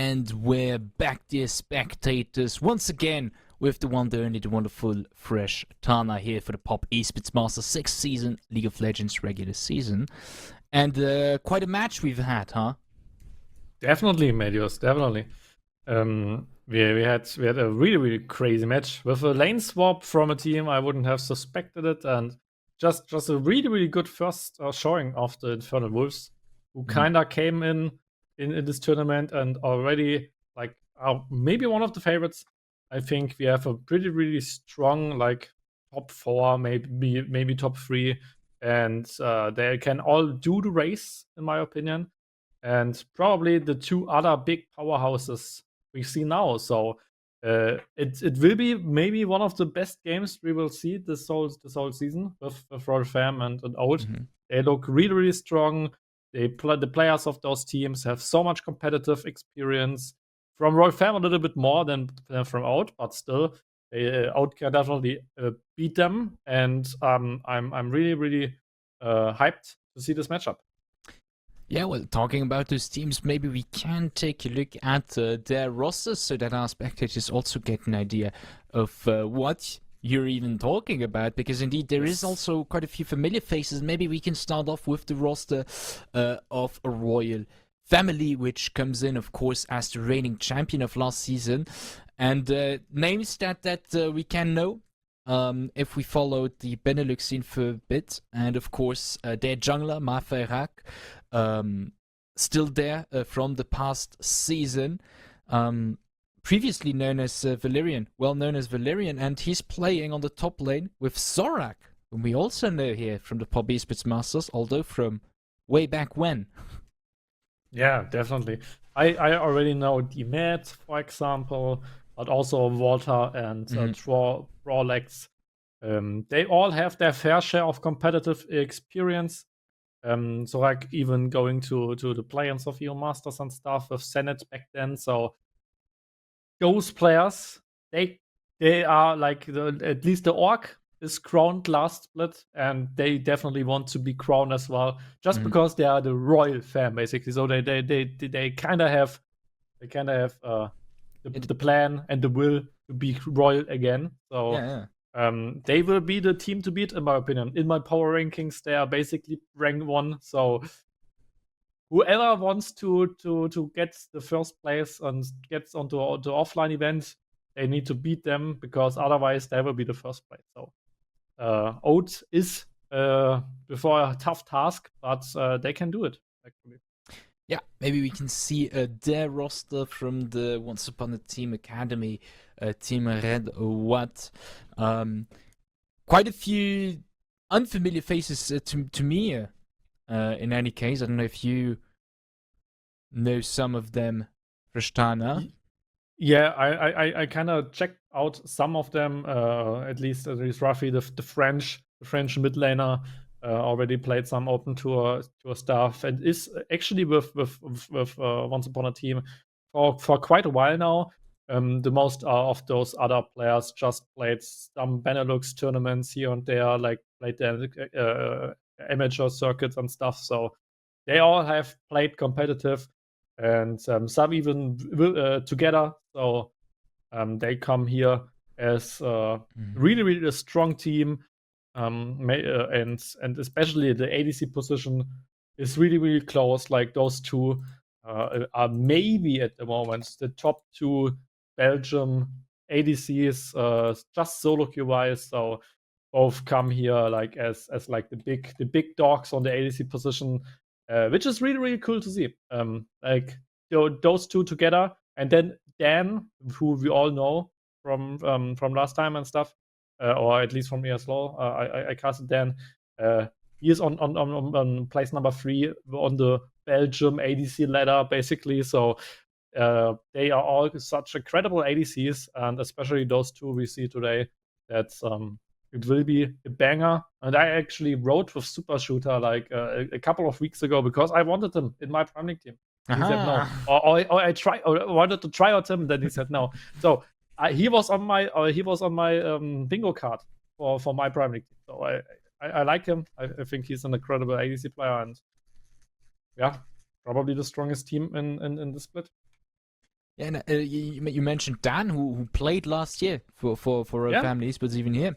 And we're back, dear spectators, once again with the one, the only, the wonderful, fresh Tana here for the Pop Esports Master 6th season, League of Legends regular season. And quite a match we've had, huh? Definitely, Medios, definitely. We had a really crazy match with a lane swap from a team I wouldn't have suspected it, and just a really good first showing of the Infernal Wolves, who kind of came in this tournament and already like are maybe one of the favorites. I think we have a really strong like top 4, maybe top 3, and they can all do the race in my opinion. And probably the two other big powerhouses we see now. So it will be maybe one of the best games we will see this whole season with Royal Fam and OUT. They look really strong. The players of those teams have so much competitive experience. From Royal Fam a little bit more than from OUT, but still, OUT can definitely beat them. And I'm really hyped to see this matchup. Yeah, well, talking about those teams, maybe we can take a look at their rosters so that our spectators also get an idea of what you're even talking about, because indeed there is also quite a few familiar faces. Maybe we can start off with the roster of a Royal Family, which comes in, of course, as the reigning champion of last season, and names that we can know if we followed the Benelux scene for a bit. And of course their jungler Mafeirak, still there from the past season, previously known as Valerian, well known as Valerian, and he's playing on the top lane with Zorak, whom we also know here from the Pop Esports Masters, although from way back when. Yeah, definitely. I already know Demet, for example, but also Walter and Trawlex. They all have their fair share of competitive experience. So like even going to the play-ins of EU Masters and stuff with Senate back then. So those players, they are like at least the Orc is crowned last split, and they definitely want to be crowned as well, just because they are the royal fam basically. So they kind of have the plan and the will to be royal again. So Yeah. they will be the team to beat in my opinion. In my power rankings, they are basically rank 1. So whoever wants to get the first place and gets onto the offline event, they need to beat them, because otherwise they will be the first place. So OUT is before a tough task, but they can do it actually. Yeah, maybe we can see their roster from the Once Upon a Team Academy, Team Red OUAT. Quite a few unfamiliar faces to me. In any case, I don't know if you know some of them, Rishtana. Yeah, I kind of checked out some of them. At least roughly the French mid laner already played some open tour stuff, and is actually with Once Upon a Team for quite a while now. The most of those other players just played some Benelux tournaments here and there, like played the amateur circuits and stuff. So they all have played competitive, and some even together. So they come here as really a strong team, and especially the ADC position is really close. Like those two are maybe at the moment the top 2 Belgium ADCs, just solo queue wise. So both come here like as like the big dogs on the ADC position, which is really cool to see. Like those two together, and then Dan, who we all know from last time and stuff, or at least from ESLO. I casted Dan. He is on place number 3 on the Belgium ADC ladder, basically. So they are all such incredible ADCs, and especially those two we see today. That's it will be a banger. And I actually wrote with Super Shooter like a couple of weeks ago, because I wanted him in my Prime League team. He said no, or I wanted to try out him, then he said no. So he was on my bingo card for my Prime League team. So I like him. I think he's an incredible ADC player, and yeah, probably the strongest team in the split. Yeah, and, you mentioned Dan, who played last year for Royal Yeah. Family Esports even here.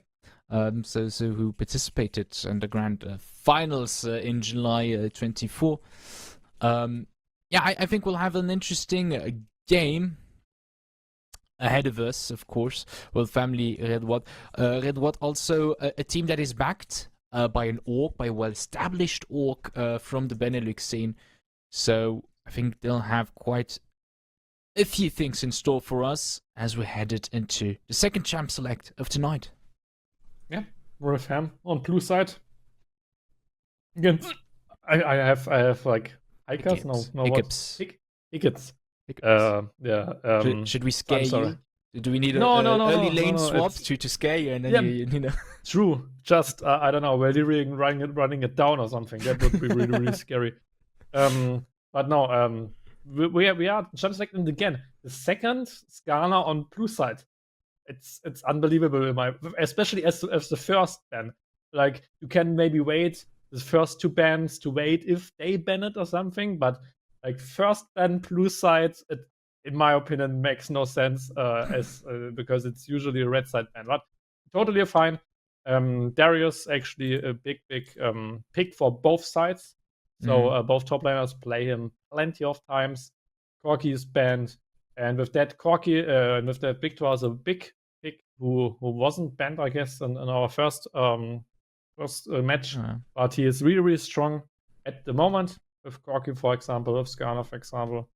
So who participated in the grand finals in July 24. Yeah, I think we'll have an interesting game ahead of us, of course. Well, family Red What. Red What also a team that is backed by an org, by a well-established org from the Benelux scene. So I think they'll have quite a few things in store for us as we're headed into the second champ select of tonight. Yeah. Royal Fam on blue side. Again, I have like hikers. No, Hiccups. no, what? Hiccups. Hickets. Hiccups. Yeah. Should we scare I'm sorry. you? Do we need a, No, no, no, early no, no, lane no. swap It's to scare you and then yeah, you know? true. Just I don't know, running it down or something. That would be really really scary. But no, we are jump selecting again. The second Skarner on blue side. It's unbelievable in my, especially as the first ban. Like you can maybe wait the first two bans to wait if they ban it or something, but like first ban blue side, it in my opinion makes no sense as because it's usually a red side ban. But totally fine. Darius actually a big pick for both sides. So both top laners play him plenty of times. Corki is banned, and with that Corki and with that Victor is a big pick who wasn't banned, I guess, in our first match, but he is really really strong at the moment with Corki, for example, with Skarner, for example,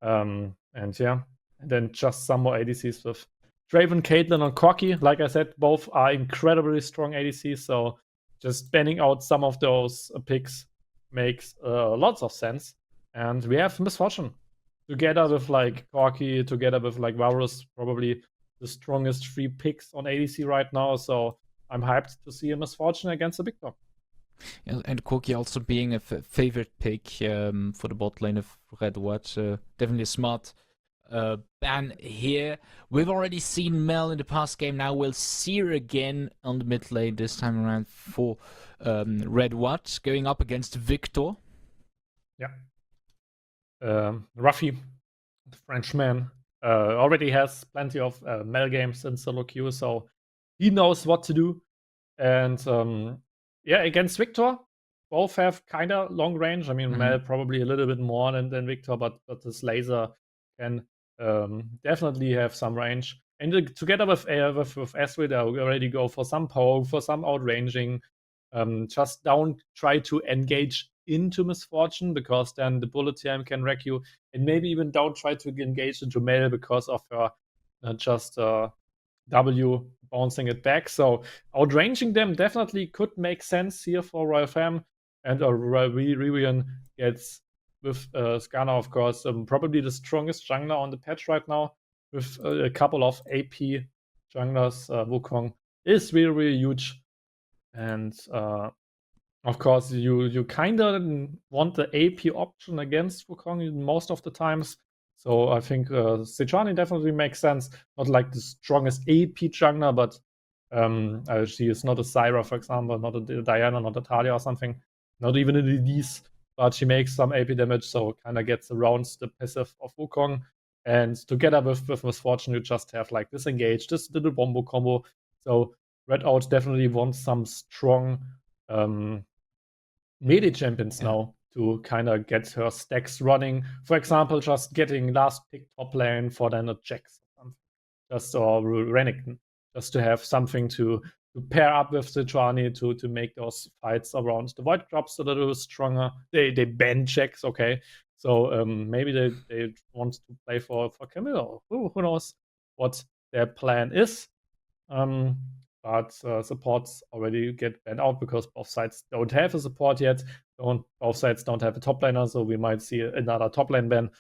and yeah, and then just some more ADCs with Draven, Caitlyn, and Corki. Like I said, both are incredibly strong ADCs, so just banning out some of those picks makes lots of sense. And we have Misfortune together with like Corki, together with like Varus, probably the strongest 3 picks on ADC right now. So I'm hyped to see a Misfortune against a Victor. And Corki also being a favorite pick for the bot lane of Red Watch. Definitely a smart ban here. We've already seen Mel in the past game. Now we'll see her again on the mid lane, this time around for Red Watch, going up against Victor. Yeah. Ruffy, the Frenchman, already has plenty of Mel games in solo queue, so he knows what to do. And yeah, against Victor, both have kind of long range. I mean, Mel probably a little bit more than Victor, but this laser can definitely have some range. And together with Astrid, they already go for some poke, for some outranging. Just don't try to engage into Misfortune, because then the bullet time can wreck you. And maybe even don't try to engage into Mel because of her just W bouncing it back. So outranging them definitely could make sense here for Royal Fam. And Rivian gets with Skarner, of course, probably the strongest jungler on the patch right now, with a couple of AP junglers. Wukong is really, really huge. And of course, you kind of want the AP option against Wukong most of the times. So I think Sejuani definitely makes sense. Not like the strongest AP jungler, but she is not a Zyra, for example, not a Diana, not a Talia or something. Not even a Elise, but she makes some AP damage, so kind of gets around the passive of Wukong. And together with Misfortune, you just have like disengage, this little bombo combo. So Red Out definitely wants some strong melee champions now to kind of get her stacks running. For example, just getting last pick top lane for then a Jax or something. Just or Renekton. Just to have something to pair up with Sejuani to make those fights around the Void drops a little stronger. They ban Jax, okay. So maybe they want to play for Camilla. Who knows what their plan is. But supports already get banned out because both sides don't have a support yet. Both sides don't have a top laner, so we might see another top lane ban.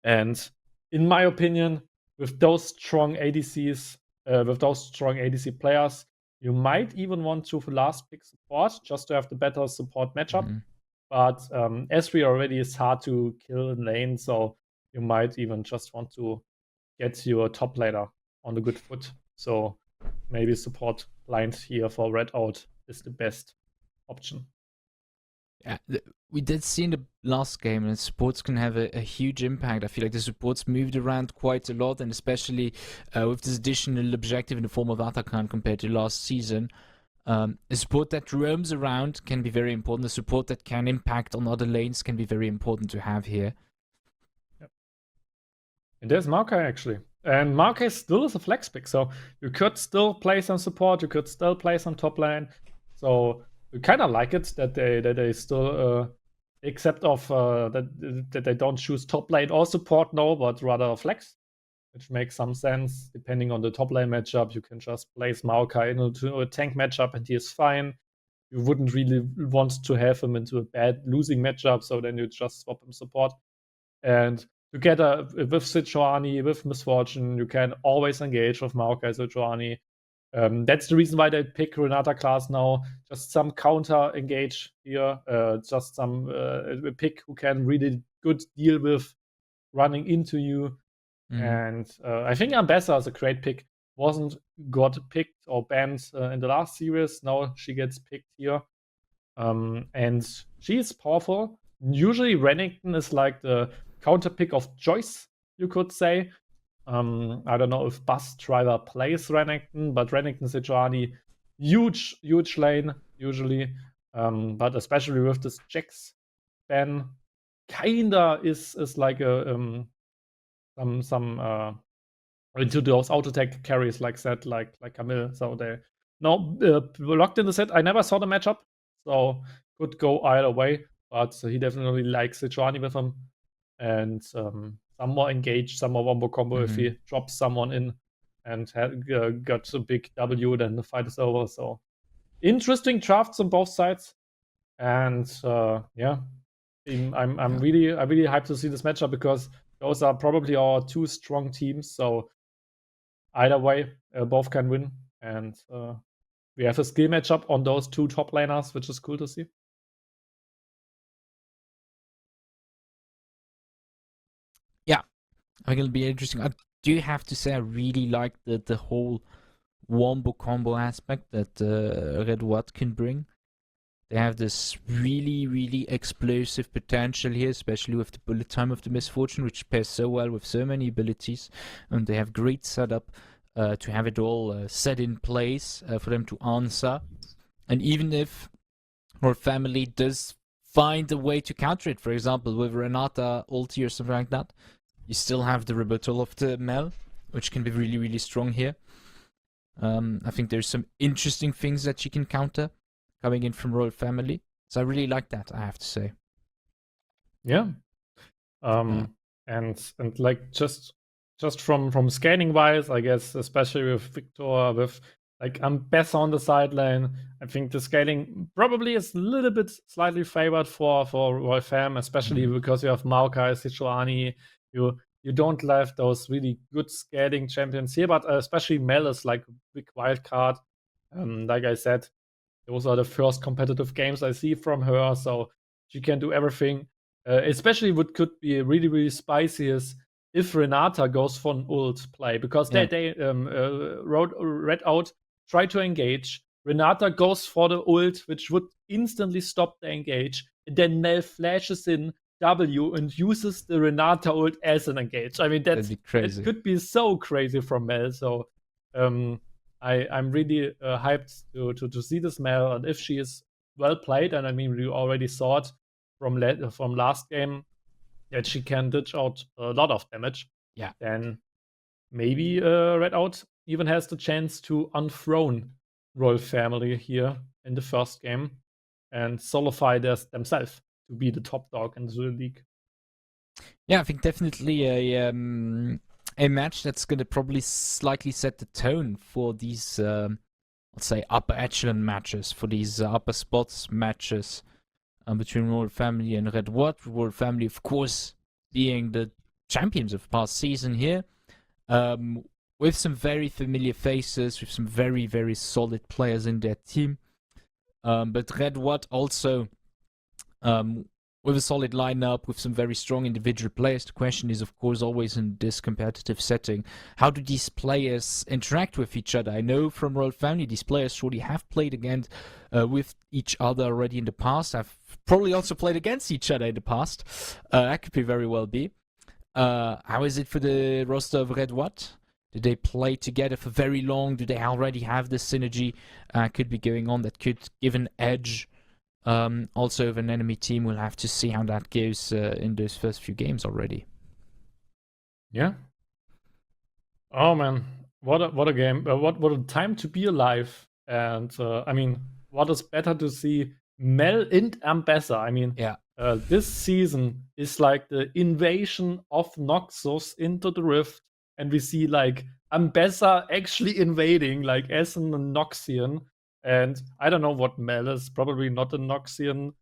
And in my opinion, with those strong ADCs, with those strong ADC players, you might even want to last pick support just to have the better support matchup. But Esri already is hard to kill in lane, so you might even just want to get your top laner on a good foot. So maybe support lines here for Red Out is the best option. Yeah, we did see in the last game, and supports can have a huge impact. I feel like the supports moved around quite a lot, and especially with this additional objective in the form of Atakan compared to last season. A support that roams around can be very important. A support that can impact on other lanes can be very important to have here. Yep. And there's Maokai actually. And Maokai still is a flex pick, so you could still play some support, you could still play some top lane. So we kind of like it that they still except of that they don't choose top lane or support now, but rather flex, which makes some sense. Depending on the top lane matchup, you can just place Maokai into a tank matchup and he is fine. You wouldn't really want to have him into a bad losing matchup, so then you just swap him support. And together with Sejuani, with Misfortune, you can always engage with Maokai Sejuani. That's the reason why they pick Renata class now. Just some counter engage here. Just some pick who can really good deal with running into you. And I think Ambessa is a great pick. Wasn't got picked or banned in the last series. Now she gets picked here. And she's powerful. Usually Renekton is like the counter pick of choice, you could say. I don't know if Bus Driver plays Renekton, but Renekton Sejuani, huge lane usually. But especially with this Jax ban, kinda is like a some into those auto tech carries like that, like Camille. So they now locked in the set. I never saw the matchup, so could go either way. But he definitely likes Sejuani with him, and some more engage, some more wombo combo if he drops someone in and got a big W, then the fight is over. So interesting drafts on both sides, and yeah, I'm really hyped to see this matchup because those are probably our two strong teams. So either way, both can win, and we have a skill matchup on those two top laners, which is cool to see. Yeah, I think it'll be interesting. I do have to say I really like the whole wombo combo aspect that Red OUAT can bring. They have this really explosive potential here, especially with the bullet time of the Misfortune, which pairs so well with so many abilities. And they have great setup to have it all set in place for them to answer. And even if our family does find a way to counter it, for example, with Renata ulti or something like that, you still have the rebuttal of the Mel, which can be really strong here. I think there's some interesting things that she can counter coming in from Royal Family. So I really like that, I have to say. Yeah. And like just from scanning wise, I guess, especially with Victor, with like Ambessa on the sideline, I think the scaling probably is a little bit slightly favored for Royal Fam, especially because you have Maokai, Sejuani. You don't have those really good scaling champions here, but especially Mel is like a big wild card. Like I said, those are the first competitive games I see from her, so she can do everything. Especially what could be really spicy is if Renata goes for an ult play, because they read out, try to engage. Renata goes for the ult, which would instantly stop the engage. And then Mel flashes in W and uses the Renata ult as an engage. I mean, that'd be crazy. It could be so crazy from Mel. So I'm really hyped to see this Mel, and if she is well played, and I mean we already saw it from last game that she can dish out a lot of damage. Yeah. Then maybe Red Out even has the chance to unthrone Royal Family here in the first game and solidify themselves to be the top dog in the league. Yeah, I think definitely a match that's going to probably slightly set the tone for these, let's say, upper echelon matches, for these upper spots matches between Royal Family and Red OUAT. Royal Family, of course, being the champions of past season here, with some very familiar faces, with some very solid players in their team. But Red OUAT also with a solid lineup, with some very strong individual players. The question is, of course, always in this competitive setting, how do these players interact with each other? I know from Royal Family, these players surely have played against with each other already in the past. Have probably also played against each other in the past. That could be very well be. How is it for the roster of Red OUAT? Do they play together for very long? Do they already have this synergy could be going on that could give an edge? Also, of an enemy team, we'll have to see how that goes in those first few games already. Yeah. Oh man, what a game! What a time to be alive! And I mean, what is better to see Mel and Ambessa? I mean, Yeah. This season is like the invasion of Noxus into the Rift, and we see like Ambessa actually invading, like as a Noxian. And I don't know what Mel is. Probably not a Noxian.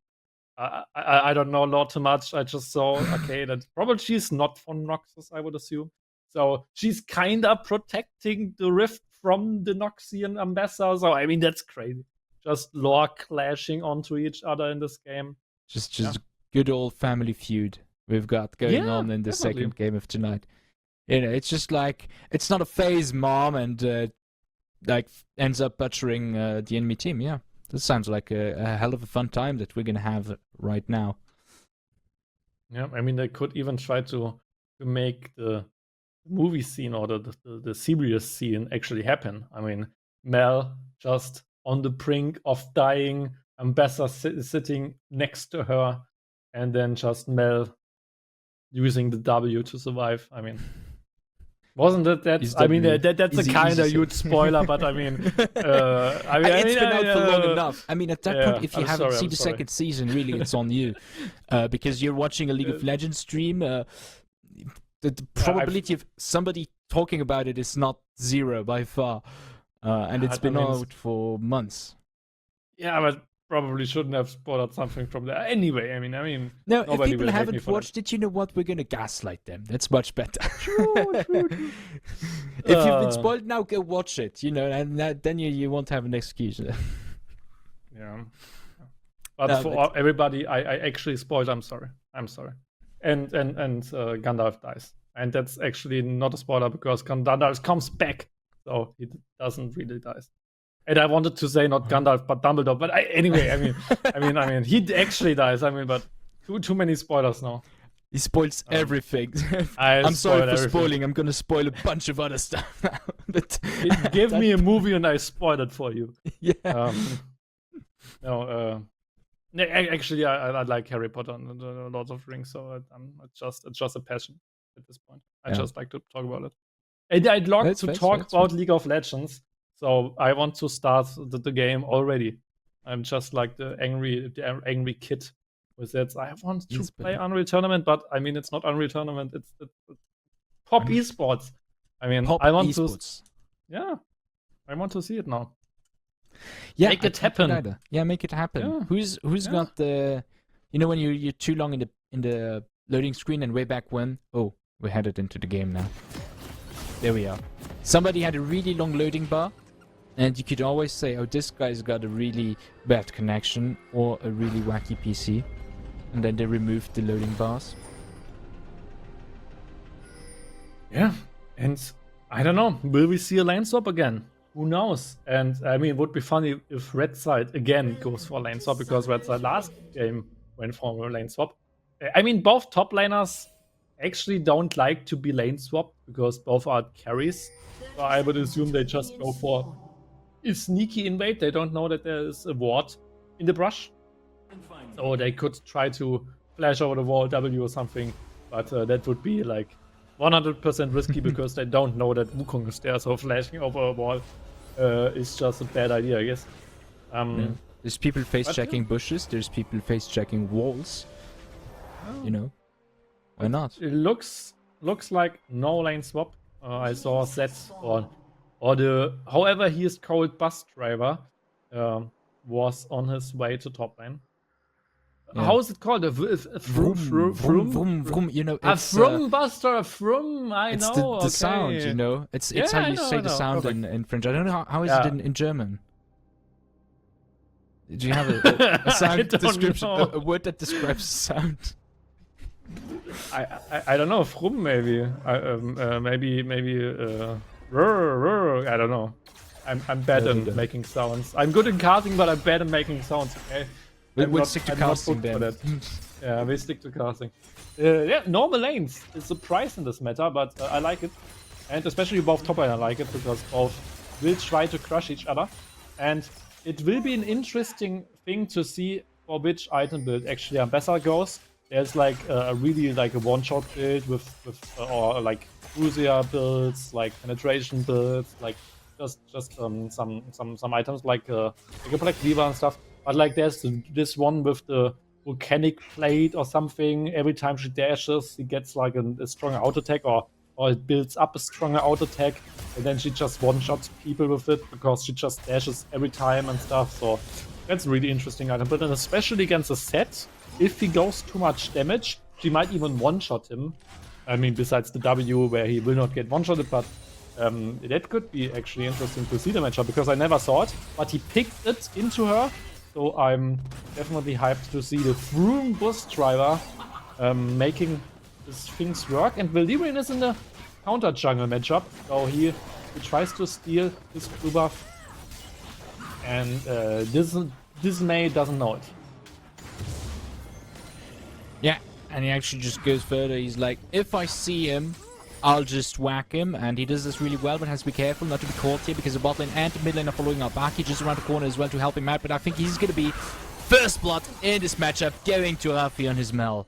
I don't know not too much. I just saw okay that probably she's not from Noxus, I would assume. So she's kinda protecting the Rift from the Noxian Ambassador. So I mean that's crazy. Just lore clashing onto each other in this game. Just good old family feud we've got going on in the definitely. second game of tonight. You know, it's just like it's not a phase, mom, and like ends up butchering the enemy team. Yeah, this sounds like a hell of a fun time that we're gonna have right now. Yeah, I mean they could even try to make the movie scene or the serious scene actually happen. I mean, Mel just on the brink of dying, Ambassa sitting next to her, and then just Mel using the W to survive. I mean, wasn't it that? I mean, that's a kind of huge spoiler, but I mean, it's been out for long enough. I mean, at that point, if you haven't seen the sorry. second season, really, it's on you, because you're watching a League of Legends stream. The probability of somebody talking about it is not zero by far, and it's been out for months. Yeah, but probably shouldn't have spoiled something from there. Anyway, I mean, no. If people haven't watched it, you know what? We're gonna gaslight them. That's much better. True. If you've been spoiled now, go watch it. You know, and then you won't have an excuse. Yeah. But for everybody, I actually spoiled. I'm sorry. And Gandalf dies, and that's actually not a spoiler because Gandalf comes back, so he doesn't really die. And I wanted to say not Gandalf but Dumbledore, but anyway, I mean, he actually dies. I mean, but too many spoilers now. He spoils everything. I'm sorry for spoiling. I'm gonna spoil a bunch of other stuff now. But give me a movie and I spoil it for you. Yeah. Actually, I like Harry Potter and the Lord of the Rings, so it's just a passion at this point. I just like to talk about it. And I'd like to talk about League of Legends, so I want to start the game already. I'm just like the angry kid with that. I want to play Unreal Tournament, but I mean it's not Unreal Tournament. It's Pop Esports. I mean, I want to. Yeah, I want to see it now. Yeah, make it happen. Yeah, make it happen. Yeah. Who's got the? You know when you're too long in the loading screen and way back when. Oh, we're headed into the game now. There we are. Somebody had a really long loading bar, and you could always say, "Oh, this guy's got a really bad connection or a really wacky PC," and then they removed the loading bars. Yeah, and I don't know. Will we see a lane swap again? Who knows? And I mean, it would be funny if Red Side again goes for lane swap because Red Side last game went for a lane swap. I mean, both top laners actually don't like to be lane swap because both are carries. So I would assume they just go for a sneaky invade. They don't know that there is a ward in the brush. So they could try to flash over the wall W or something. But that would be like 100% risky because they don't know that Wukong is there. So flashing over a wall is just a bad idea, I guess. There's people face checking bushes. There's people face checking walls. You know, why not? It looks like no lane swap. I saw Zed or the however he is called bus driver was on his way to top lane. Yeah. How is it called? A vroom. You know, it's a vroom buster. Vroom. I know. It's the sound. You know, it's how you say the sound in French. I don't know how is it in German. Do you have a sound don't description, know. a word that describes sound? I don't know. Frum maybe. I don't know. I'm bad in making sounds. I'm good in casting, but I'm bad in making sounds. Okay. We'll stick to casting then. Yeah, we stick to casting. Yeah, normal lanes is a surprise in this meta, but I like it. And especially both top lane I like it, because both will try to crush each other. And it will be an interesting thing to see for which item build actually Ambessa goes. There's like a really like a one-shot build with or like cruiser builds, like penetration builds, like just some items like a Black Cleaver and stuff. But like there's this one with the volcanic plate or something. Every time she dashes, she gets like a stronger auto attack, or it builds up a stronger auto attack, and then she just one-shots people with it because she just dashes every time and stuff. So that's a really interesting item. But then especially against a set, if he goes too much damage, she might even one-shot him. I mean, besides the W where he will not get one-shotted, but that could be actually interesting to see the matchup, because I never saw it, but he picked it into her. So I'm definitely hyped to see the Froome boost driver making these things work. And Valyrian is in the counter jungle matchup, so he tries to steal his blue buff, and Dismay doesn't know it. Yeah, and he actually just goes further. He's like, if I see him, I'll just whack him, and he does this really well, but has to be careful not to be caught here, because the bot lane and the mid lane are following up back. He's just around the corner as well to help him out, but I think he's going to be first blood in this matchup, going to Alfie on his Mel.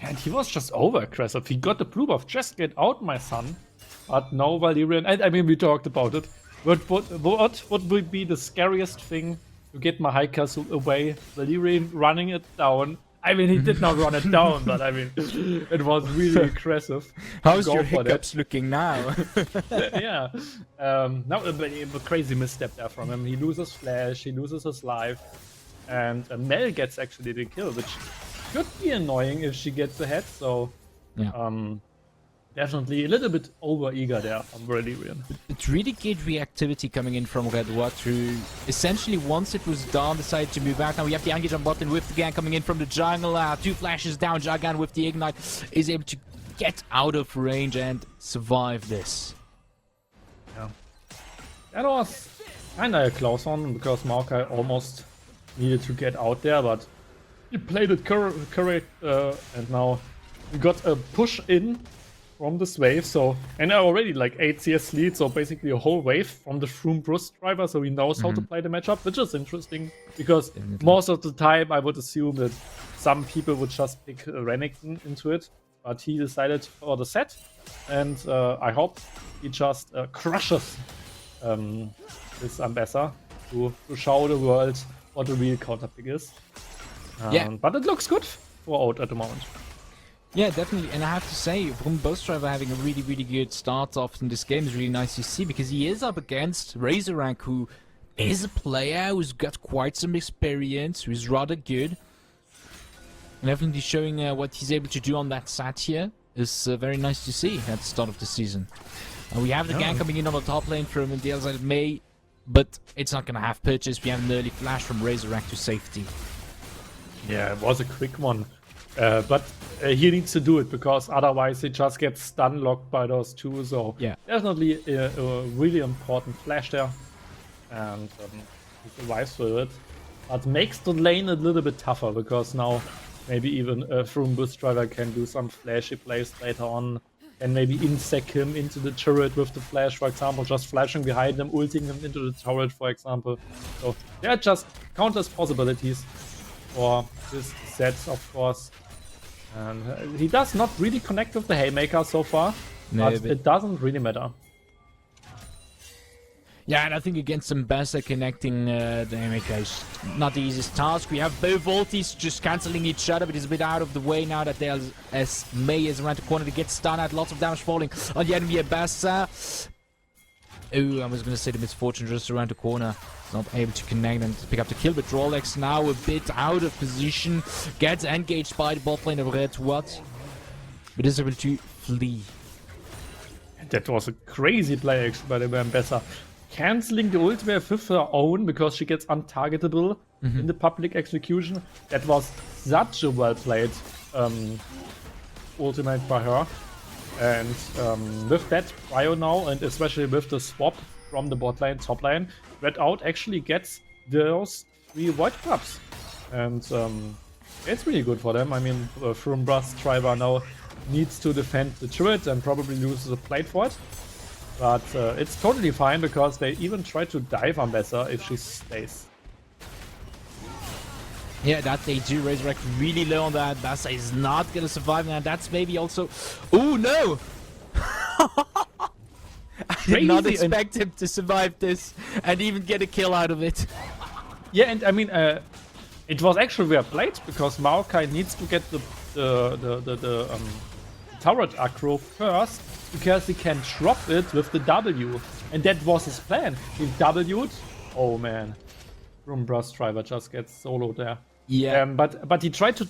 And he was just over-aggressive. He got the blue buff, just get out, my son. But no, Valyrian, and I mean, we talked about it. What would be the scariest thing to get my high castle away? Valyrian running it down. I mean, he did not run it down, but I mean, it was really aggressive. How's your hiccups looking now? Yeah. Now a crazy misstep there from him. He loses flash, he loses his life, and Mel gets actually the kill, which could be annoying if she gets ahead. So, yeah. Definitely a little bit over-eager there from Valyrian. It's really good reactivity coming in from OUAT, who essentially, once it was done, decided to move out. Now we have the engage on bot lane with the gang coming in from the jungle. 2 flashes down. Jagan with the ignite is able to get out of range and survive this. Yeah. That was kinda a close one, because Maokai almost needed to get out there, but he played it correct, and now we got a push in from this wave. So, and already like 8 CS lead, so basically a whole wave from the Froome Brust driver, so he knows how to play the matchup, which is interesting, because most of the time I would assume that some people would just pick Renekton into it, but he decided for the set, and I hope he just crushes this Ambessa to show the world what the real counter pick is. But it looks good for OUT at the moment. Yeah, definitely, and I have to say, from Bus Driver having a really, really good start off in this game is really nice to see, because he is up against Razorrank, who is a player who's got quite some experience, who's rather good. And definitely showing what he's able to do on that sat here is very nice to see at the start of the season. We have the gang coming in on the top lane from the other side of May, but it's not going to have purchase. We have an early flash from Razorrank to safety. Yeah, it was a quick one. But he needs to do it, because otherwise he just gets stun locked by those two. So yeah, definitely a really important flash there, and he survives with it. But makes the lane a little bit tougher, because now maybe even Froome Boost Driver can do some flashy plays later on, and maybe insec him into the turret with the flash, for example, just flashing behind him, ulting him into the turret, for example. So there are just countless possibilities for this set, of course. And he does not really connect with the Haymaker so far, but it doesn't really matter. Yeah, and I think against Ambessa, connecting the Haymaker is not the easiest task. We have both ultis just cancelling each other, but it's a bit out of the way now that as May is around the corner to get stunned at. Lots of damage falling on the enemy Ambessa. Oh, I was going to say the misfortune just around the corner. Not able to connect and pick up the kill, but Rolex now a bit out of position. Gets engaged by the bot lane of OUAT, but is able to flee. That was a crazy play actually by the Ambessa. canceling the ult wave with her own because she gets untargetable in the public execution. That was such a well-played ultimate by her. And with that prio now, and especially with the swap from the bot lane, top lane, Red Out actually gets those 3 Void Clubs. And it's really good for them. I mean, Frumbras Triber now needs to defend the turret and probably loses a plate for it. But it's totally fine because they even try to dive on Bessa if she stays. Yeah, that they do. Razorback really low on that. Bessa is not gonna survive, and that's maybe also. Oh no! I did not expect him to survive this and even get a kill out of it. Yeah, and I mean, it was actually well played because Maokai needs to get the turret aggro first because he can drop it with the W, and that was his plan. He W'd. Oh man, Frumbras Driver just gets soloed there. Yeah, but he tried to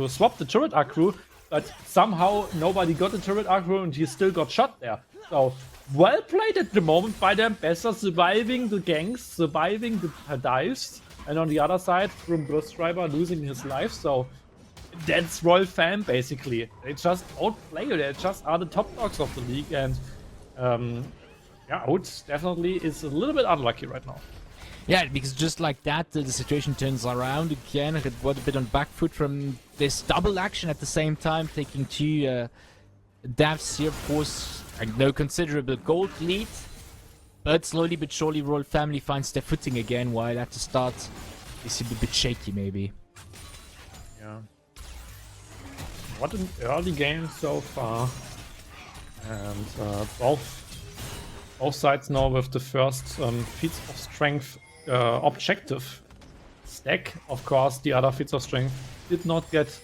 swap the turret aggro, but somehow nobody got the turret aggro, and he still got shot there. So well played at the moment by them. Bessa surviving the ganks, surviving the dives, and on the other side, Frumbras Driver losing his life. So that's Royal Fam basically. They just outplay you. They just are the top dogs of the league, and yeah, OUT definitely is a little bit unlucky right now. yeah, because just like that, the situation turns around again. It was a bit on back foot from this double action at the same time, taking 2 devs here, of course. No considerable gold lead, but slowly but surely, Royal Family finds their footing again. While at the start, they seem a bit shaky, maybe. Yeah. What an early game so far, and both sides now with the first feats of strength objective stack. Of course, the other feats of strength did not get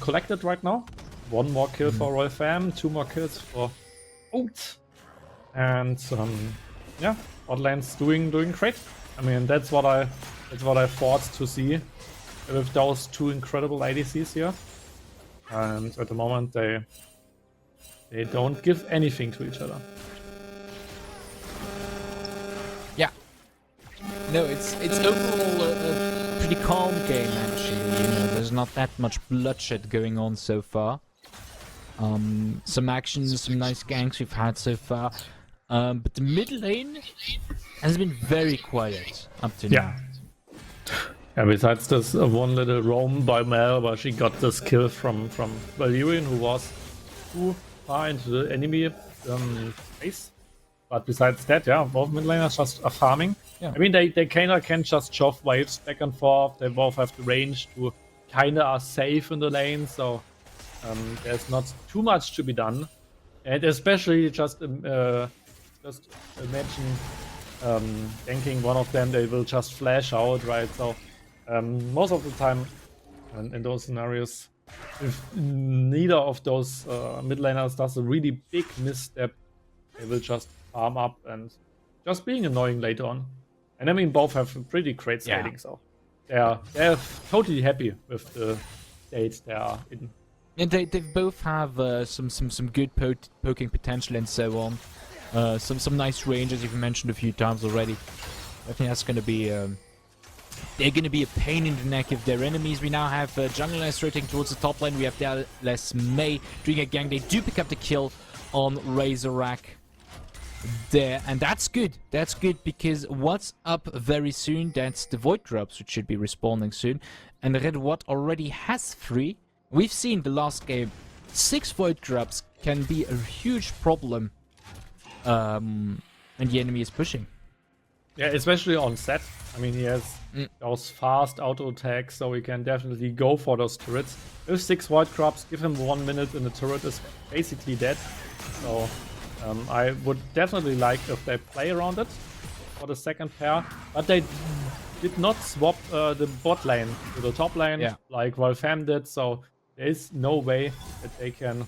collected right now. 1 more kill for Royal Fam, 2 more kills for OUT, and yeah, Botlane's doing great. I mean, that's what I thought to see with those 2 incredible ADCs here. And at the moment, they don't give anything to each other. Yeah. No, it's overall a pretty calm game actually. You know, there's not that much bloodshed going on so far. Some actions, some nice ganks we've had so far. But the mid lane has been very quiet up to now. Yeah, besides this one little roam by Mel, where she got this kill from Valerian, who was too far into the enemy base. But besides that, yeah, both mid laners just are farming. Yeah. I mean, they kinda can just shove waves back and forth. They both have the range to kinda are safe in the lane, so there's not too much to be done. And especially just imagine ganking one of them, they will just flash out, right? So most of the time in those scenarios, if neither of those mid laners does a really big misstep, they will just farm up and just being annoying later on. And I mean, both have pretty great skating, so they're totally happy with the state they are in. And they both have some good poking potential and so on. Some nice range, as you've mentioned a few times already. I think that's going to be they're going to be a pain in the neck if they're enemies. We now have Jungle Nest rotating towards the top lane. We have Dallas May doing a gang. They do pick up the kill on Razorback there, and that's good. That's good because what's up very soon? That's the Void Drops, which should be respawning soon. And Red OUAT already has 3. We've seen the last game, 6 Void Drops can be a huge problem when the enemy is pushing. Yeah, especially on set. I mean, he has those fast auto attacks, so he can definitely go for those turrets. With 6 Void Drops, give him 1 minute and the turret is basically dead. So I would definitely like if they play around it for the second pair, but they did not swap the bot lane to the top lane like Royal Fam did, so there is no way that they can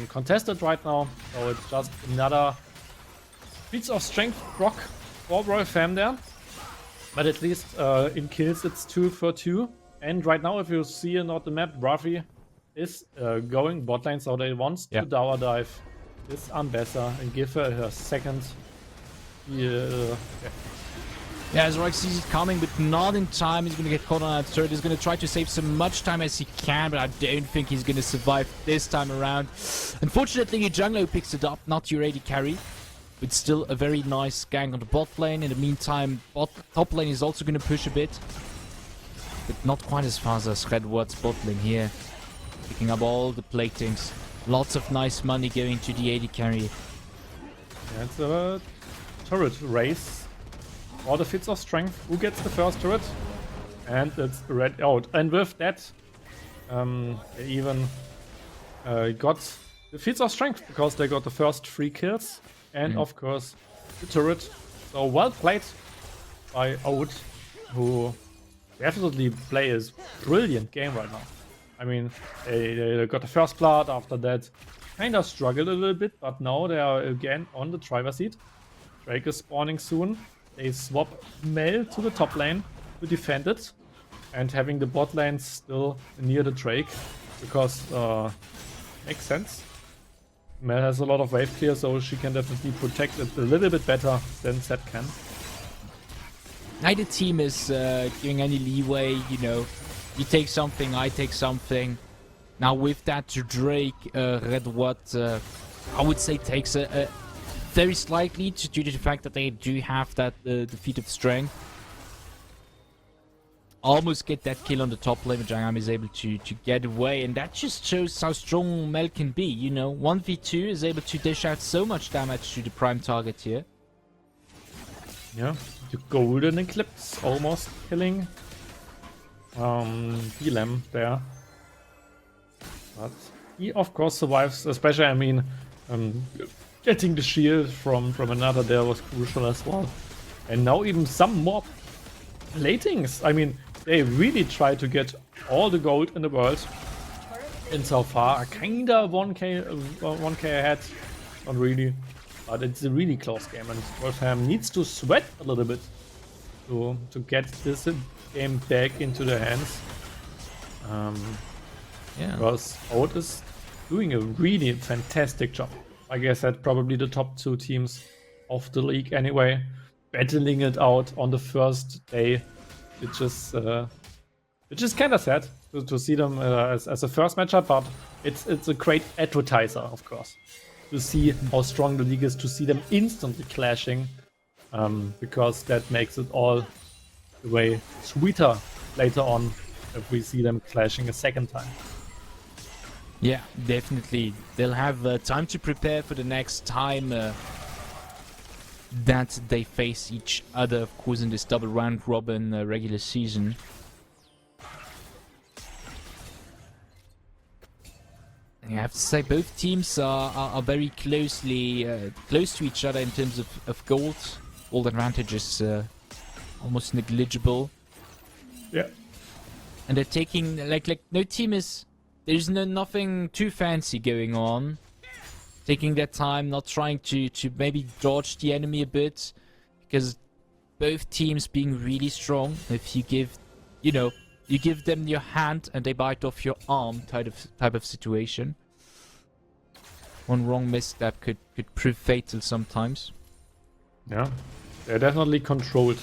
contest it right now. So it's just another feats of strength proc for Royal Fam there. But at least in kills it's 2 for 2. And right now, if you see on the map, Ruffy is going bot lane, so they want to tower dive this Ambessa and give her second Yeah. Yeah, Zorak sees it coming, but not in time. He's going to get caught on that turret. He's going to try to save so much time as he can, but I don't think he's going to survive this time around. Unfortunately, your jungler picks it up, not your AD carry. But still a very nice gank on the bot lane. In the meantime, top lane is also going to push a bit. But not quite as fast as Red Ward's bot lane here. Picking up all the platings. Lots of nice money going to the AD carry. Yeah, it's a turret race. All the feats of strength. Who gets the first turret? And it's red out. And with that, they even got the feats of strength because they got the first 3 kills. And of course, the turret. So well played by OUAT, who definitely play a brilliant game right now. I mean, they got the first blood. After that, kind of struggled a little bit, but now they are again on the driver's seat. Drake is spawning soon. They swap Mel to the top lane to defend it, and having the bot lane still near the Drake, because makes sense. Mel has a lot of wave clear, so she can definitely protect it a little bit better than Zed can. Neither team is giving any leeway, you know. You take something, I take something. Now with that, Drake, Red Ward, I would say takes a very slightly due to the fact that they do have that the feat of strength. Almost get that kill on the top lane, but Jangam is able to get away, and that just shows how strong Mel can be, you know. 1v2 is able to dish out so much damage to the prime target here. Yeah, the golden eclipse almost killing Dilem there. But he of course survives, especially, I mean, getting the shield from another there was crucial as well. And now even some more platings. I mean, they really try to get all the gold in the world. And so far, kinda 1k ahead. Not really, but it's a really close game, and Wolfham needs to sweat a little bit to get this game back into their hands. Yeah. Because OUAT is doing a really fantastic job. Like I said, probably the top 2 teams of the league anyway, battling it out on the first day. It's just kind of sad to see them as a first matchup, but it's a great advertiser, of course, to see how strong the league is, to see them instantly clashing, because that makes it all the way sweeter later on if we see them clashing a second time. Yeah, definitely. They'll have time to prepare for the next time that they face each other, of course, in this double round robin regular season. I have to say both teams are very closely close to each other in terms of gold. Gold advantage is almost negligible. Yeah. And they're taking like no team is, there's nothing too fancy going on. Taking their time, not trying to maybe dodge the enemy a bit, because both teams being really strong. If you give, you know, you give them your hand and they bite off your arm type of situation. One wrong misstep could prove fatal sometimes. Yeah, they're definitely controlled.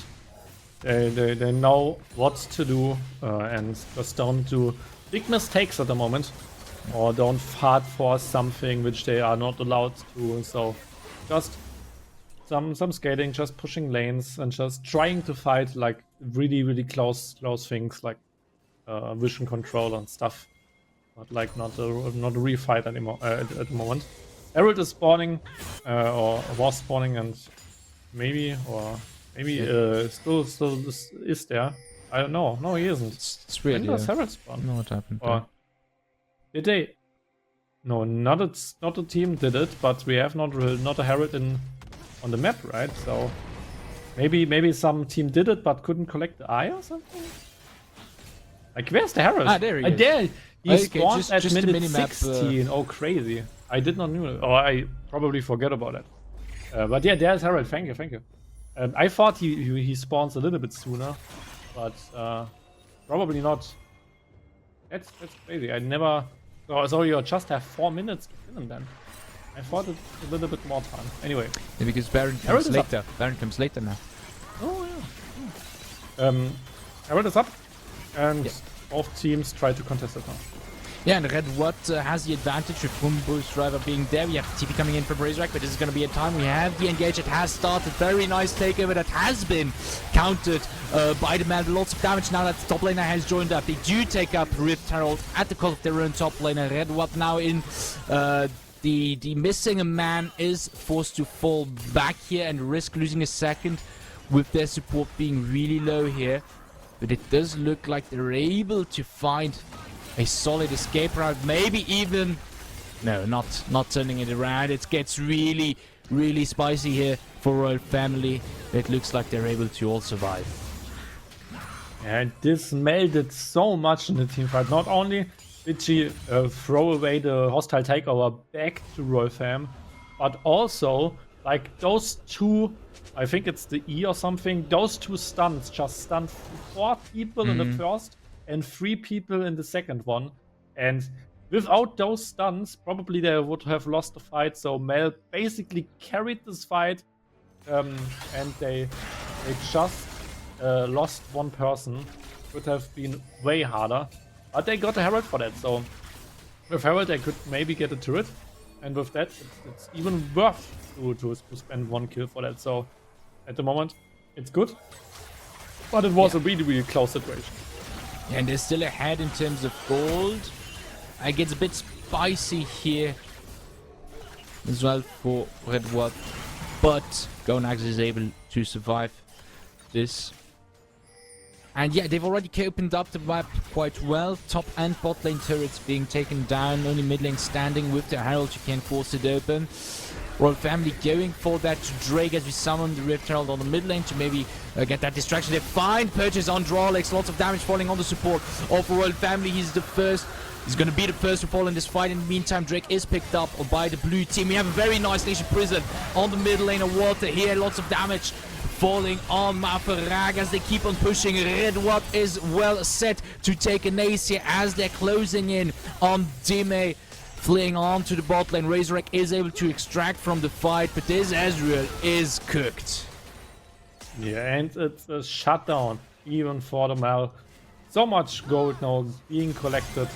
They know what to do, and just don't do big mistakes at the moment, or don't hard force something which they are not allowed to. So just some skating, just pushing lanes, and just trying to fight like really close things like vision control and stuff, but like not a real fight anymore at the moment. Herald is spawning, or was spawning, and maybe still is there. I don't know. No, he isn't. It's weird. When does Herald spawn? I don't know what happened. Or did they? No, not a team did it, but we have not a Herald on the map, right? So maybe some team did it but couldn't collect the eye or something. Like, where's the Herald? Ah, there he is. There he Okay, spawned at just the minute minimap, 16. Oh, crazy! I did not know. Or I probably forget about it. But yeah, there's Herald. Thank you. I thought he spawns a little bit sooner, but probably not. That's crazy. I never. So you just have 4 minutes to kill him then. I thought it a little bit more time. Anyway. Yeah, because Baron Herald comes is later. Baron comes later now. Oh, yeah. Herald is up, and both teams try to contest it now. Yeah, and Red Watt has the advantage with Bumbo's driver being there. We have TP coming in from Razorback, but this is going to be a time. We have the engage. It has started. Very nice takeover that has been countered by the man. Lots of damage now that the top laner has joined up. They do take up Rift Herald at the cost of their own top laner. Red Watt now in the missing man is forced to fall back here and risk losing a second with their support being really low here. But it does look like they're able to find a solid escape route, maybe even... No, not turning it around. It gets really, really spicy here for Royal Family. It looks like they're able to all survive. And this melded so much in the team fight. Not only did she throw away the hostile takeover back to Royal Fam, but also, like, those two, I think it's the E or something, those two stuns just stunned 4 people in the first and 3 people in the second one. And without those stuns, probably they would have lost the fight. So Mel basically carried this fight, and they just lost one person. Could have been way harder, but they got a Herald for that. So with Herald, they could maybe get a turret, and with that, it's even worth to spend 1 kill for that. So at the moment, it's good, but it was a really, really close situation. And they're still ahead in terms of gold. It gets a bit spicy here as well for Red Watt, but Gonax is able to survive this. And yeah, they've already opened up the map quite well. Top and bot lane turrets being taken down. Only mid lane standing with the Herald. You can force it open. Royal Family going for that Drake as we summon the Rift Herald on the mid lane to maybe get that distraction. They find purchase on Drawlex. Lots of damage falling on the support of Royal Family. He's the first. He's going to be the first to fall in this fight. In the meantime, Drake is picked up by the blue team. We have a very nice Nation Prison on the mid lane of water here. Lots of damage falling on Mafarag as they keep on pushing. Red Watt is well set to take an ace here as they're closing in on Dime. Fleeing on to the bot lane. Razorback is able to extract from the fight, but this Ezreal is cooked. Yeah, and it's a shutdown even for the Mal. So much gold now being collected,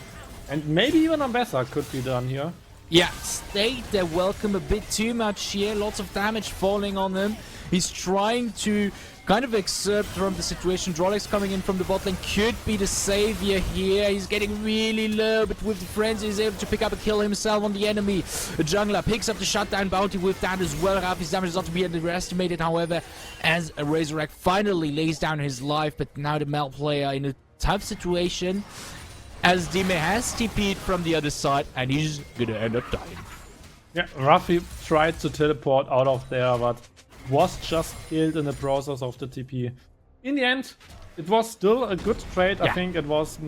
and maybe even a better could be done here. Yeah, stayed their welcome a bit too much here. Lots of damage falling on him. He's trying to kind of excerpt from the situation. Drolex coming in from the bot lane could be the savior here. He's getting really low, but with the frenzy he's able to pick up a kill himself on the enemy. The jungler picks up the shutdown bounty with that as well. Rafi's damage is not to be underestimated, however, as a Razorback finally lays down his life. But now the Mel player in a tough situation, as Dime has TP'd from the other side, and he's gonna end up dying. Yeah, Rafi tried to teleport out of there, but was just killed in the process of the TP. In the end, it was still a good trade. Yeah. I think it was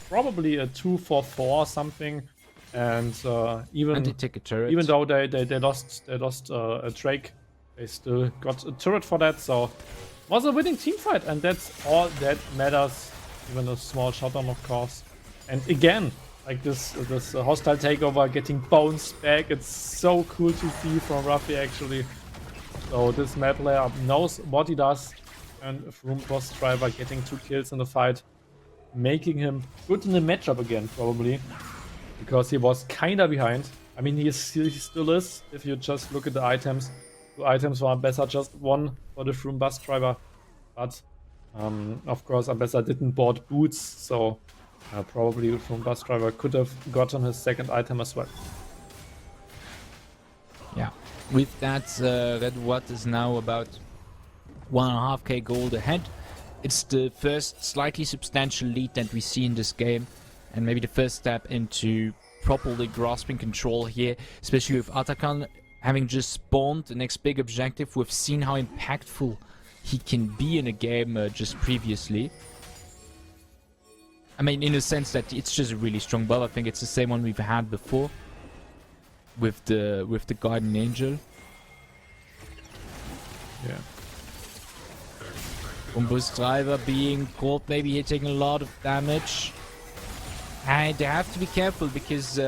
probably a 2-4-4 or something, and even they take a turret. Even though they lost a Drake, they still got a turret for that. So it was a winning team fight, and that's all that matters. Even a small shutdown, of course. And again, like this hostile takeover getting bounced back. It's so cool to see from Rafi actually. So this map player knows what he does, and Room Boss Driver getting 2 kills in the fight, making him good in the matchup again, probably, because he was kinda behind. I mean, he still is, if you just look at the items. 2 items for Ambessa, just 1 for the Room Boss Driver, but of course Ambessa didn't bought boots, so probably Room Boss Driver could have gotten his second item as well. Yeah. With that, Red Watt is now about 1.5k gold ahead. It's the first slightly substantial lead that we see in this game, and maybe the first step into properly grasping control here, especially with Atakan having just spawned the next big objective. We've seen how impactful he can be in a game just previously. I mean, in a sense that it's just a really strong build. I think it's the same one we've had before with the Guardian Angel. Yeah. Umbus Driver being caught, maybe here taking a lot of damage. And they have to be careful because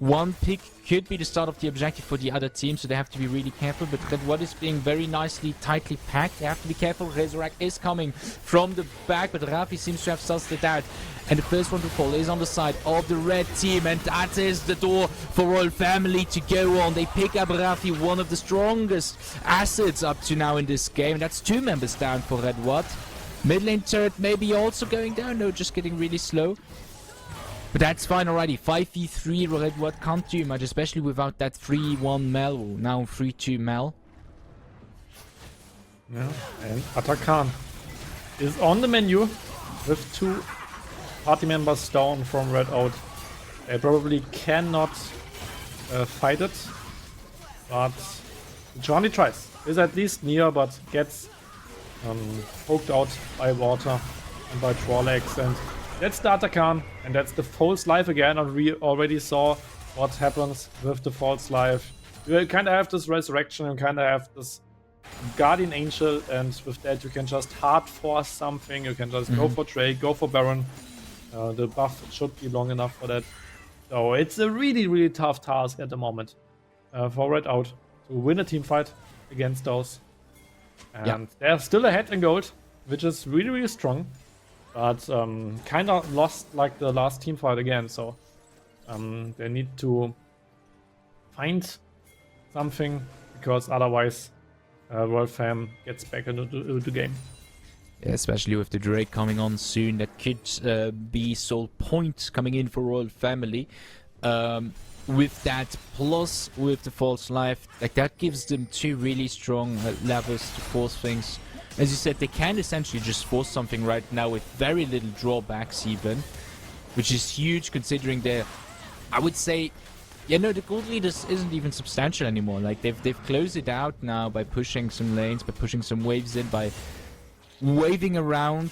one pick could be the start of the objective for the other team, so they have to be really careful. But Red What is being very tightly packed. They have to be careful. Razorback is coming from the back, but Rafi seems to have sussed it out. And the first one to fall is on the side of the red team, and that is the door for Royal Family to go on. They pick up Rafi, one of the strongest assets up to now in this game. That's 2 members down for Red What. Mid lane turret maybe also going down. No, just getting really slow. But that's fine already. 5v3, Red What can't do much, especially without that 3-1 Mel, or now 3-2 Mel. Yeah, and Atakan is on the menu with 2 party members down from Red Out. They probably cannot fight it, but Johnny tries. Is at least near, but gets poked out by water and by Trollax, and that's the Atakan, and that's the false life again, and we already saw what happens with the false life. You kind of have this resurrection, and kind of have this Guardian Angel, and with that you can just hard force something, you can just go for Drake, go for Baron. The buff should be long enough for that. So it's a really tough task at the moment for Red Out to win a team fight against those. And they're still ahead in gold, which is really strong. But kind of lost like the last team fight again, so they need to find something, because otherwise Royal Fam gets back into the game. Yeah, especially with the Drake coming on soon, that could be sole point coming in for Royal Family. With that, plus with the false life, like that gives them 2 really strong levels to force things. As you said, they can essentially just force something right now with very little drawbacks even, which is huge considering they're, I would say, yeah, no, the gold lead isn't even substantial anymore. Like they've closed it out now by pushing some lanes, by pushing some waves in, by waving around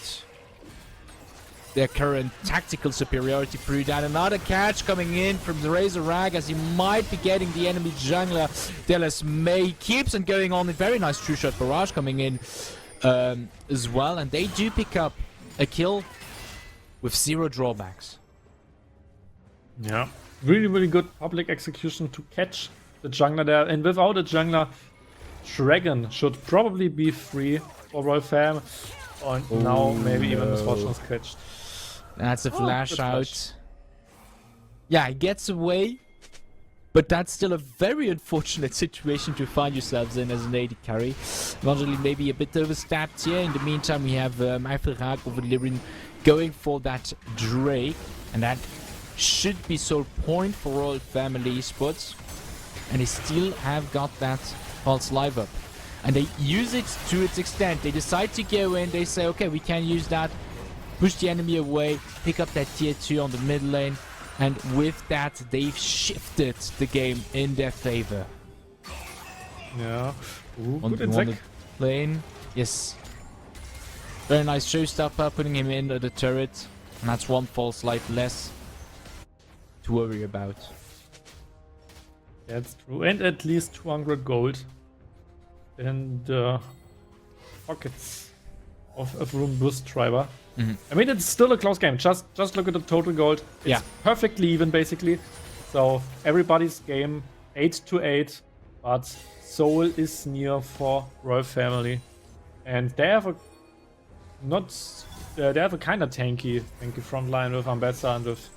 their current tactical superiority through that. Another catch coming in from the Razor Rag as he might be getting the enemy jungler. Dallas May keeps on going on. A very nice true shot barrage coming in as well, and they do pick up a kill with 0 drawbacks. Yeah, really good public execution to catch the jungler there, and without a jungler, Dragon should probably be free for Royal Fam, and now maybe even Misfortune is catched. That's a flash out. Yeah, he gets away, but that's still a very unfortunate situation to find yourselves in as an AD carry. Eventually maybe a bit overstepped here. In the meantime, we have Eifelrag over Lirin going for that Drake, and that should be sole point for Royal Family Esports. And they still have got that false live up. And they use it to its extent. They decide to go in, they say, okay, we can use that, push the enemy away, pick up that tier 2 on the mid lane, and with that, they've shifted the game in their favor. Yeah. Ooh, on good the lane, yes. Very nice showstopper, putting him in the turret, and that's 1 false life less to worry about. That's true, and at least 200 gold in the pockets of Room Boost Driver. I mean, it's still a close game. Just look at the total gold. It's perfectly even, basically. So everybody's game 8-8, but Soul is near for Royal Family, and they have a kind of tanky front line with Ambessa and with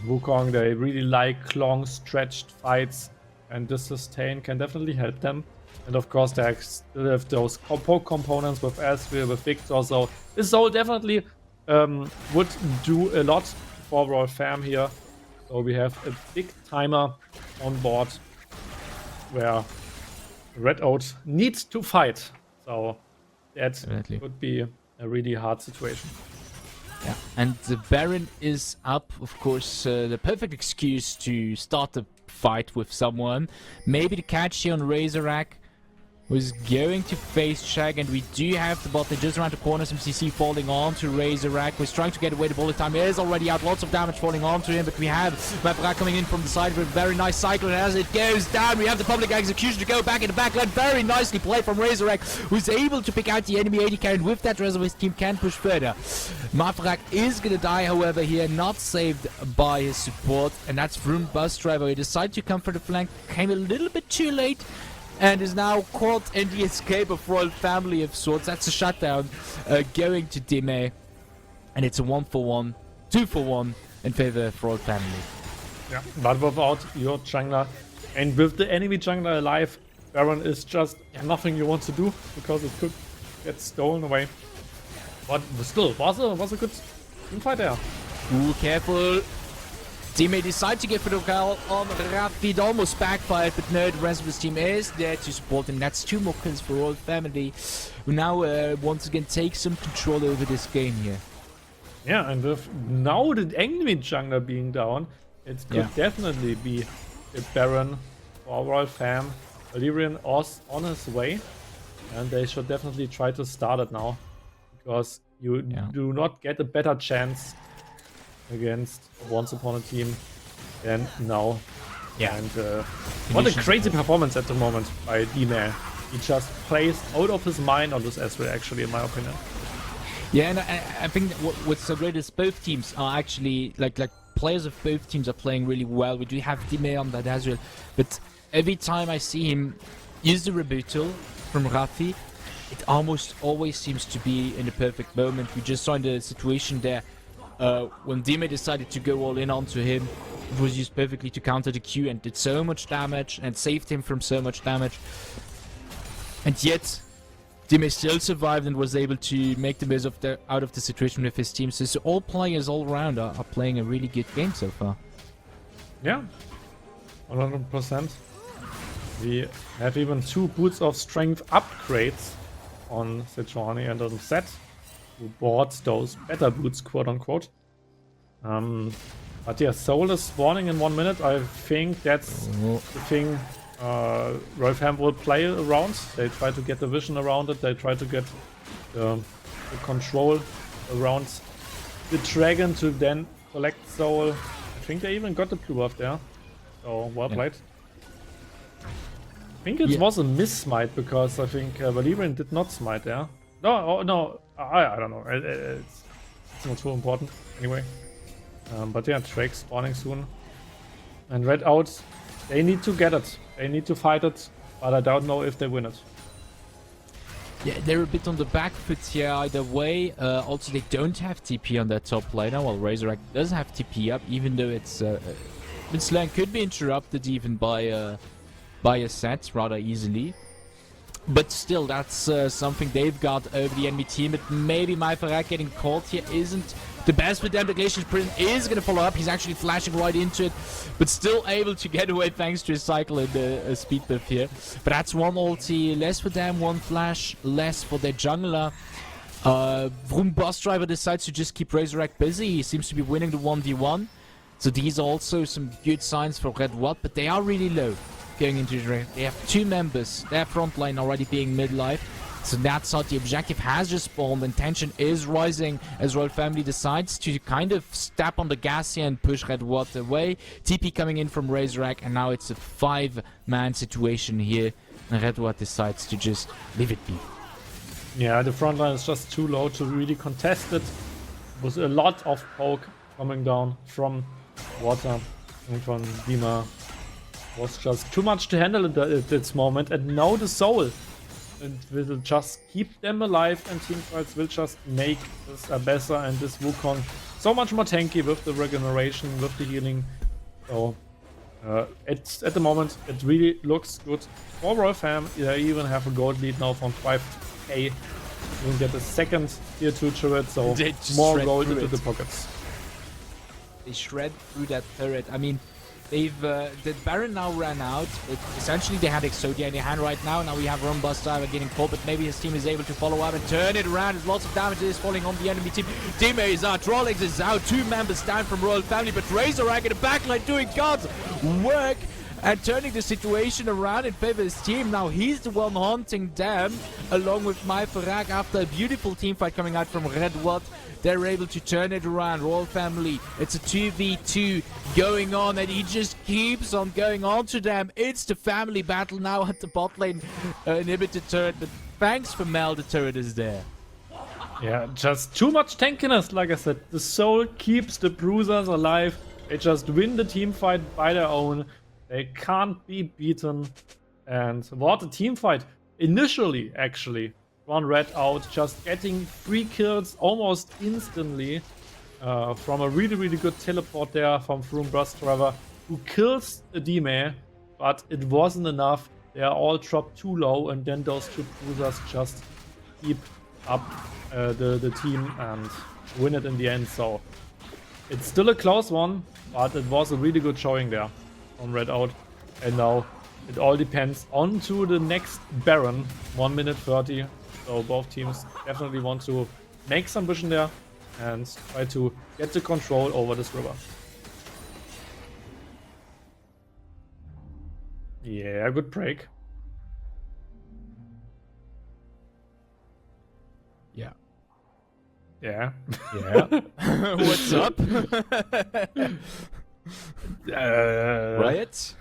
Wukong. They really like long stretched fights, and this sustain can definitely help them. And of course, they still have those components with Asriel, with Victor, so this Soul definitely would do a lot for Royal Fam here. So we have a big timer on board where Red Out needs to fight. So that would be a really hard situation. Yeah, and the Baron is up, of course, the perfect excuse to start a fight with someone. Maybe the catch here on Razorback. who's going to face Shag, and we do have the bot. They're just around the corner. Some CC falling on to Razorback, who's trying to get away. The bullet time is already out. Lots of damage falling onto him, but we have Mavrak coming in from the side with a very nice cycle. And as it goes down, we have the public execution to go back in the backline. Very nicely played from Razorback, who's able to pick out the enemy AD carry, and with that, the rest of his team can push further. Mavrak is gonna die, however, here, not saved by his support, and that's Vroom Bus Driver. He decided to come for the flank, came a little bit too late, and is now caught in the escape of Royal Family of sorts. That's a shutdown going to Dime. And it's a 1-for-1, 2-for-1 in favor of Royal Family. Yeah, but without your jungler and with the enemy jungler alive, Baron is just nothing you want to do because it could get stolen away. But still, was a good teamfight there. Ooh, careful. Teammate decide to get for the call on Rafi. It almost backfired, but no, the rest of his team is there to support him. That's 2 more kills for Royal Family, who now once again take some control over this game here. Yeah, and with now the enemy jungler being down, it could definitely be a Baron or Royal Fam. Valyrian is on his way, and they should definitely try to start it now, because you do not get a better chance against Once Upon a Team than now. Yeah. And what a crazy performance at the moment by D-Man. He just plays out of his mind on this Ezreal, actually, in my opinion. Yeah, and I think that what's so great is both teams are actually, like players of both teams are playing really well. We do have D-Man on that Ezreal, but every time I see him use the rebuttal from Rafi, it almost always seems to be in the perfect moment. We just saw in the situation there, when Dime decided to go all in onto him, it was used perfectly to counter the Q and did so much damage and saved him from so much damage. And yet, Dime still survived and was able to make the most out of the situation with his team. So all players all around are playing a really good game so far. Yeah, 100%. We have even 2 Boots of Strength upgrades on Sejuani and on Set, who bought those better boots, quote unquote. But yeah, Soul is spawning in 1 minute. I think that's the thing Royal Fam will play around. They try to get the vision around it. They try to get the control around the dragon to then collect Soul. I think they even got the blue buff there. So well played. I think it was a miss-smite because I think Valyrian did not smite there. No, I don't know. It's not too important anyway. But yeah, Drake spawning soon. And Red out, they need to get it. They need to fight it, but I don't know if they win it. Yeah, they're a bit on the back foot here either way. Also, they don't have TP on their top laner, while Razorback does have TP up, even though it's its lane could be interrupted even by a set rather easily. But still, that's something they've got over the enemy team. But maybe Mavrak getting caught here isn't the best with them. The Glacier Prison is going to follow up. He's actually flashing right into it, but still able to get away thanks to his cycle and the speed buff here. But that's 1 ulti less for them, 1 flash less for their jungler. Vroom Boss Driver decides to just keep Razorback busy. He seems to be winning the 1v1. So these are also some good signs for Red OUAT, but they are really low going into the race. They have 2 members, their front line already being midlife. So that's how the objective has just spawned, and tension is rising as Royal Family decides to kind of step on the gas here and push Red OUAT away. TP coming in from Razorback, and now it's a 5-man situation here, and Red OUAT decides to just leave it be. Yeah, the front line is just too low to really contest it. With a lot of poke coming down from Water and from Dima. Was just too much to handle at this moment, and now the Soul. And will just keep them alive, and teamfights will just make this better, and this Wukong so much more tanky with the regeneration, with the healing. So at the moment it really looks good for Royal Fam. They even have a gold lead now from 5k. You can get a second tier 2 turret, so more gold into the pockets. They shred through that turret. I mean, they've the Baron now ran out, but essentially they had Exodia in their hand right now. Now we have Rumbus Driver getting caught, but maybe his team is able to follow up and turn it around. There's lots of damage that is falling on the enemy team. Dime is out, Trollix is out, 2 members down from Royal Family, but Razorback in the backline doing God's work. and turning the situation around in favor of his team. Now he's the one haunting them, along with Mai Farag. After a beautiful team fight coming out from Red Watt, they're able to turn it around. Royal Family, it's a 2v2 going on, and he just keeps on going on to them. It's the family battle now at the bot lane inhibitor turret, but thanks for Mel, the turret is there. Yeah, just too much tankiness, like I said. The soul keeps the bruisers alive. They just win the team fight by their own. They can't be beaten. And what a team fight. Initially, actually, one Red out, just getting 3 kills almost instantly from a really, really good teleport there from Froome Bus Trevor, who kills the Dime, but it wasn't enough. They are all dropped too low, and then those 2 bruisers just keep up the team and win it in the end. So it's still a close one, but it was a really good showing there on Red Out. And now it all depends on to the next Baron, 1 minute 30. So both teams definitely want to make some vision there and try to get the control over this river. Yeah, good break. Yeah. Yeah. Yeah. What's up? Riot?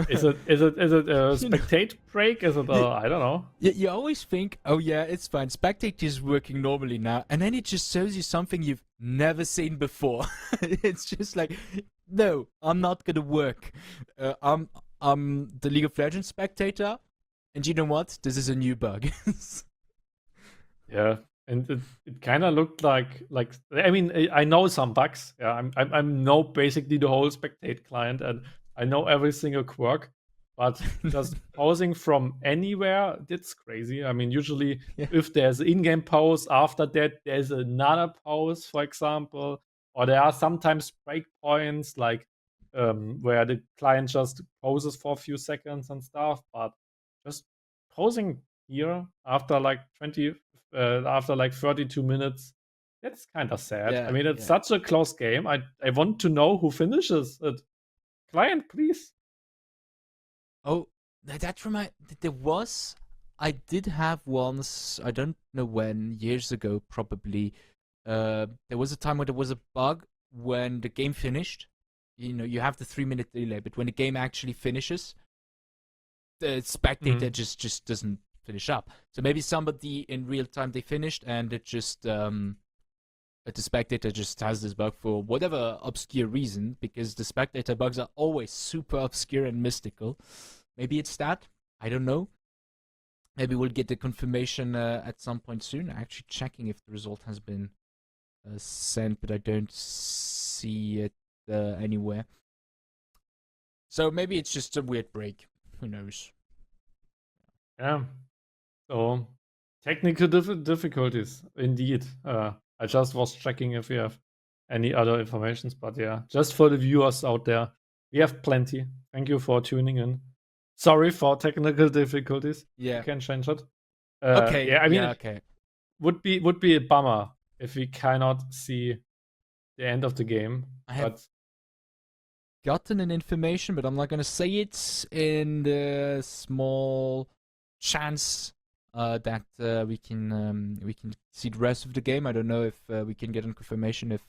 Is it a spectate break? Is it I don't know. You always think, oh yeah, it's fine. Spectate is working normally now, and then it just shows you something you've never seen before. It's just like, no, I'm not gonna work. I'm the League of Legends spectator, and you know what? This is a new bug. Yeah. And it kind of looked like I mean, I know some bugs. Yeah, I know basically the whole spectate client, and I know every single quirk. But just pausing from anywhere, that's crazy. I mean, usually if there's an in-game pause, after that there's another pause, for example, or there are sometimes breakpoints like where the client just pauses for a few seconds and stuff. But just pausing here after like 32 minutes, that's kind of sad. Yeah, I mean, it's such a close game. I want to know who finishes it. Client, please. Oh, that reminds. I did have once. I don't know when. Years ago, probably. There was a time where there was a bug when the game finished. You know, you have the 3-minute delay, but when the game actually finishes, the spectator just doesn't finish up. So maybe somebody in real time they finished, and it just the spectator just has this bug for whatever obscure reason, because the spectator bugs are always super obscure and mystical. Maybe it's that. I don't know. Maybe we'll get the confirmation at some point soon. Actually checking if the result has been sent, but I don't see it anywhere. So maybe it's just a weird break. Who knows? Yeah. So technical difficulties indeed. I just was checking if we have any other informations, but yeah, just for the viewers out there, we have plenty. Thank you for tuning in. Sorry for technical difficulties. Yeah. We can change it. Okay. Yeah, I mean, okay. Would be a bummer if we cannot see the end of the game. I have gotten an information, but I'm not gonna say it, in the small chance that we can see the rest of the game. I don't know if we can get a confirmation if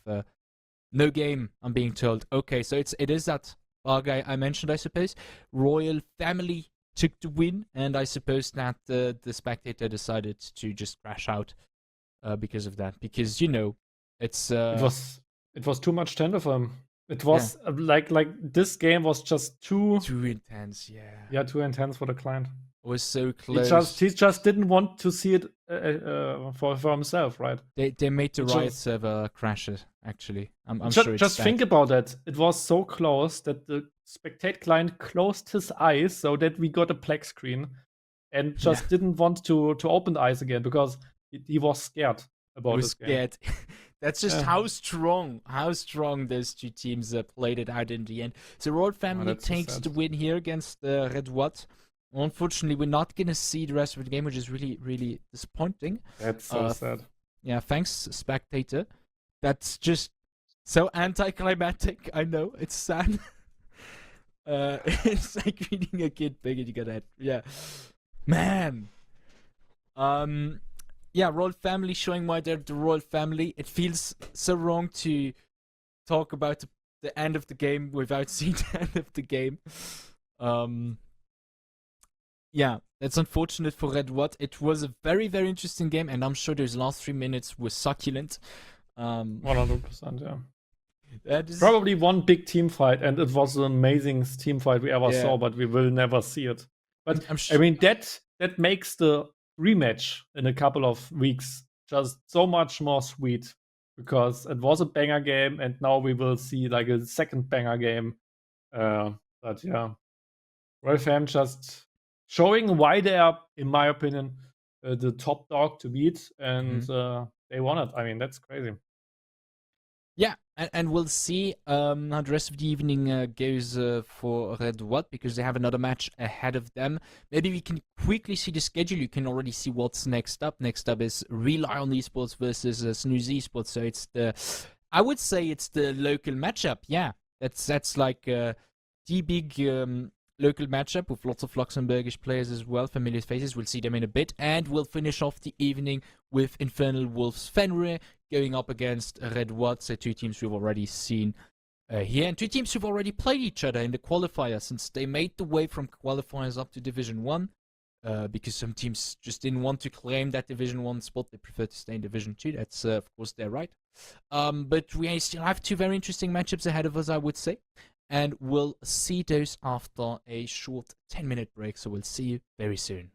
no game, I'm being told. Okay, so it is that bug I mentioned, I suppose. Royal Family took the win, and I suppose that the spectator decided to just crash out because of that. Because, you know, it's it was too much tender for him. It was like this game was just too intense. Yeah, too intense for the client. It was so close. He just didn't want to see it for himself, right? They made the Riot server crash it, actually. I'm sure it's just bad. think about it. It was so close that the spectate client closed his eyes so that we got a black screen, and just didn't want to open the eyes again because he was scared about this game. That's just how strong those two teams played it out in the end. So Royal Family takes the win here against Red Watt. Unfortunately, we're not going to see the rest of the game, which is really, really disappointing. That's so sad. Yeah, thanks, spectator. That's just so anticlimactic. I know, it's sad. It's like reading a kid big and you got that. Yeah. Man. Yeah, Royal Family showing why they're the Royal Family. It feels so wrong to talk about the end of the game without seeing the end of the game. Yeah, that's unfortunate for Red Watt. It was a very, very interesting game, and I'm sure those last 3 minutes were succulent. 100%, yeah. That is, Probably one big team fight, and it was an amazing team fight we ever saw, but we will never see it. But I mean, that makes the rematch in a couple of weeks just so much more sweet, because it was a banger game, and now we will see like a second banger game. But yeah, Royal Fam just showing why they are, in my opinion, the top dog to beat, and they won it. I mean, that's crazy. Yeah, and we'll see how the rest of the evening goes for Red Watt, because they have another match ahead of them. Maybe we can quickly see the schedule. You can already see what's next up. Next up is Rely on Esports versus Snooze Esports. So it's I would say it's the local matchup. Yeah, that's like the big local matchup with lots of Luxembourgish players as well, familiar faces. We'll see them in a bit, and we'll finish off the evening with Infernal Wolves Fenrir going up against Red Watt, so two teams we've already seen here, and two teams who've already played each other in the qualifier, since they made the way from qualifiers up to Division 1, because some teams just didn't want to claim that Division 1 spot. They prefer to stay in Division 2. That's, of course, their right. But we still have two very interesting matchups ahead of us, I would say, and we'll see those after a short 10-minute break, so we'll see you very soon.